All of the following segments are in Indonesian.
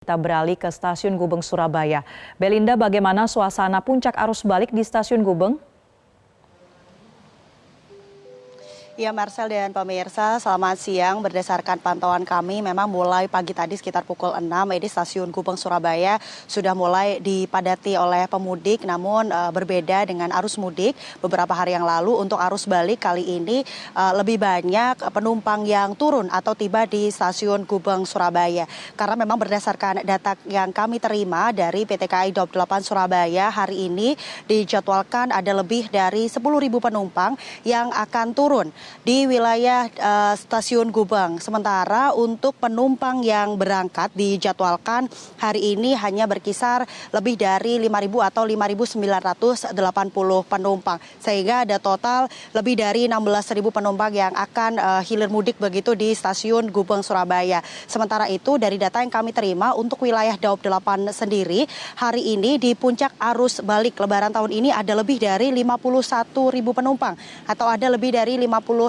Kita beralih ke Stasiun Gubeng Surabaya. Belinda, bagaimana suasana puncak arus balik di Stasiun Gubeng? Ya, Marcel dan pemirsa, selamat siang. Berdasarkan pantauan kami, memang mulai pagi tadi sekitar pukul 6, ini Stasiun Gubeng Surabaya sudah mulai dipadati oleh pemudik. Namun berbeda dengan arus mudik beberapa hari yang lalu, untuk arus balik kali ini lebih banyak penumpang yang turun atau tiba di Stasiun Gubeng Surabaya. Karena memang berdasarkan data yang kami terima dari PT KAI Daup 8 Surabaya, hari ini dijadwalkan ada lebih dari 10.000 penumpang yang akan turun di wilayah Stasiun Gubeng. Sementara untuk penumpang yang berangkat dijadwalkan hari ini hanya berkisar lebih dari 5.000 atau 5.980 penumpang. Sehingga ada total lebih dari 16.000 penumpang yang akan hilir mudik begitu di Stasiun Gubeng Surabaya. Sementara itu dari data yang kami terima untuk wilayah Daup 8 sendiri, hari ini di puncak arus balik Lebaran tahun ini ada lebih dari 51.000 penumpang atau ada lebih dari 51.445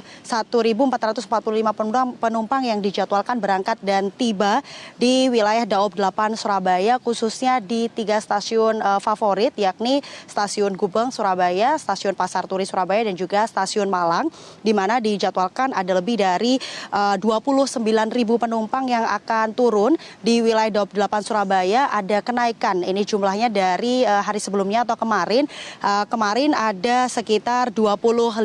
penumpang yang dijadwalkan berangkat dan tiba di wilayah Daup 8 Surabaya, khususnya di 3 stasiun favorit, yakni Stasiun Gubeng Surabaya, Stasiun Pasar Turi Surabaya, dan juga Stasiun Malang, di mana dijadwalkan ada lebih dari 29.000 penumpang yang akan turun di wilayah Daup 8 Surabaya. Ada kenaikan, ini jumlahnya dari hari sebelumnya atau kemarin. Kemarin ada sekitar 25.000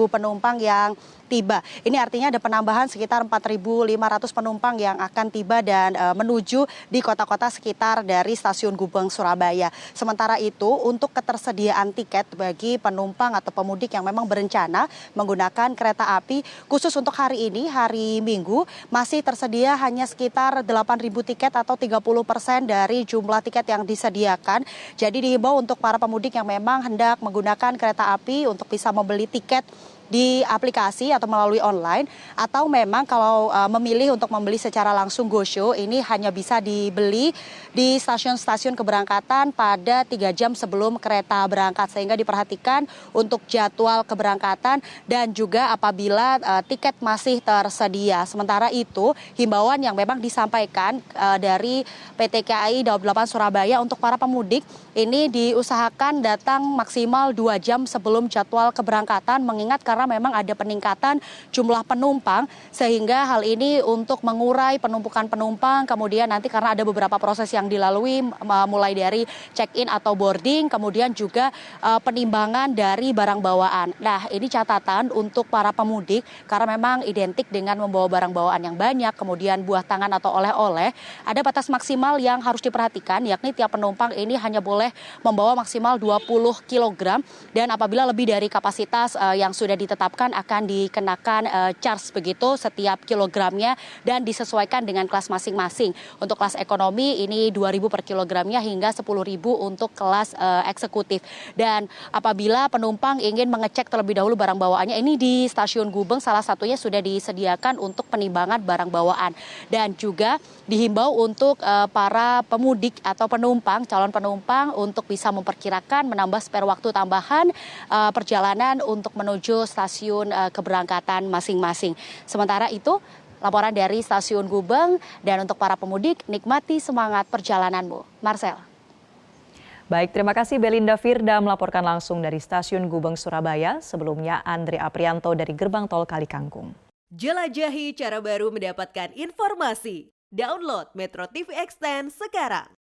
penumpang yang tiba. Ini artinya ada penambahan sekitar 4.500 penumpang yang akan tiba dan menuju di kota-kota sekitar dari Stasiun Gubeng Surabaya. Sementara itu untuk ketersediaan tiket bagi penumpang atau pemudik yang memang berencana menggunakan kereta api, khusus untuk hari ini, hari Minggu, masih tersedia hanya sekitar 8.000 tiket atau 30% dari jumlah tiket yang disediakan. Jadi dihimbau untuk para pemudik yang memang hendak menggunakan kereta api untuk bisa membeli tiket di aplikasi atau melalui online, atau memang kalau memilih untuk membeli secara langsung GoShow, ini hanya bisa dibeli di stasiun-stasiun keberangkatan pada 3 jam sebelum kereta berangkat, sehingga diperhatikan untuk jadwal keberangkatan dan juga apabila tiket masih tersedia. Sementara itu himbauan yang memang disampaikan dari PT KAI Daup 8 Surabaya untuk para pemudik ini diusahakan datang maksimal 2 jam sebelum jadwal keberangkatan, mengingat karena memang ada peningkatan jumlah penumpang, sehingga hal ini untuk mengurai penumpukan penumpang. Kemudian nanti karena ada beberapa proses yang dilalui, mulai dari check-in atau boarding, kemudian juga penimbangan dari barang bawaan. Nah, ini catatan untuk para pemudik karena memang identik dengan membawa barang bawaan yang banyak, kemudian buah tangan atau oleh-oleh. Ada batas maksimal yang harus diperhatikan, yakni tiap penumpang ini hanya boleh membawa maksimal 20 kg, dan apabila lebih dari kapasitas yang sudah ditetapkan akan dikenakan charge begitu setiap kilogramnya dan disesuaikan dengan kelas masing-masing. Untuk kelas ekonomi ini 2.000 per kilogramnya hingga 10.000 untuk kelas eksekutif. Dan apabila penumpang ingin mengecek terlebih dahulu barang bawaannya, ini di Stasiun Gubeng salah satunya sudah disediakan untuk penimbangan barang bawaan. Dan juga dihimbau untuk para pemudik atau penumpang, calon penumpang untuk bisa memperkirakan menambah spare waktu tambahan perjalanan untuk menuju stasiun keberangkatan masing-masing. Sementara itu, laporan dari Stasiun Gubeng, dan untuk para pemudik, nikmati semangat perjalananmu. Marcel. Baik, terima kasih Belinda Firda melaporkan langsung dari Stasiun Gubeng Surabaya. Sebelumnya Andre Aprianto dari Gerbang Tol Kalikangkung. Jelajahi cara baru mendapatkan informasi. Download Metro TV Extend sekarang.